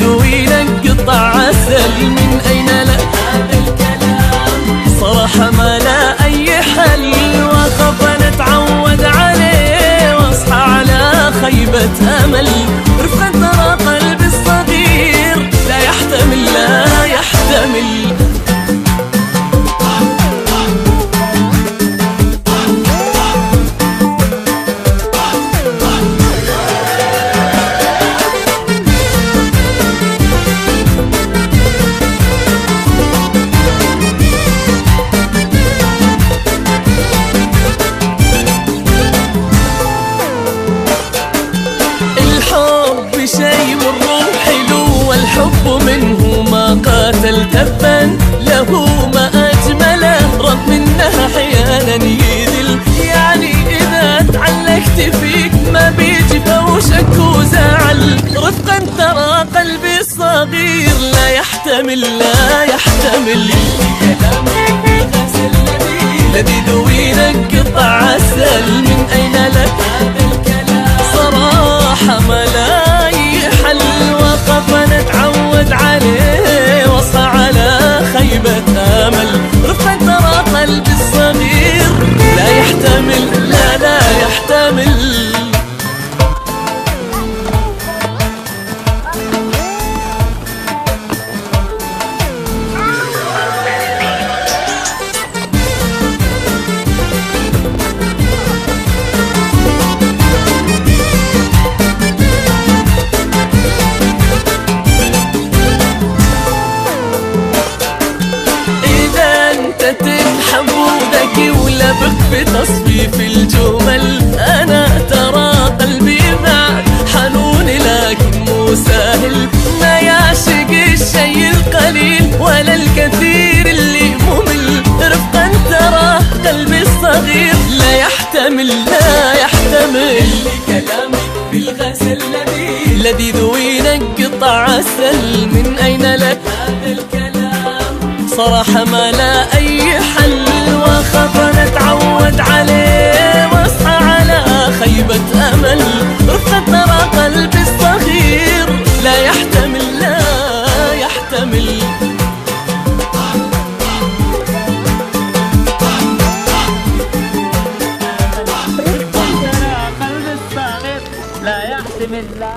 لذوي نقطع عسل، من أين لك هذا الكلام؟ صراحة ما لا أي حل، وأخاف أن أتعود عليه وأصحى على خيبة أمل. رفقا ترى قلبي الصغير لا يحتمل لا يحتمل. شيء والروح حلو، والحب منه ما قاتل تبا له ما أجمله، رغم إنها أحيانا يذل. يعني إذا تعلقت فيك ما بيجي فوشك وزعل. رفقا ترى قلبي الصغير لا يحتمل لا يحتمل. الذي ذوي نقطع عسل، من أين لك هذا الكلام؟ صراحة ما لا حل، وقف نتعود عليه واصحى على خيبة امل. رفقا ترى قلبي الصغير لا يحتمل لا يحتمل. تتحب وذكي ولبق بتصفيف الجمل. أنا ترى قلبي معك حنون لكن مو سهل، ما يعشق الشيء القليل ولا الكثير اللي ممل. رفقا ترى قلبي الصغير لا يحتمل لا يحتمل. كلامي بالغزل الذي ذوي نقطع عسل، من أين لك هذا الكلام؟ صراحة ما لا أي حل، وأخاف نتعود عليه واصحى على خيبة أمل. رفقا ترى قلبي الصغير لا يحتمل لا يحتمل. رفقا ترى قلبي الصغير لا يحتمل لا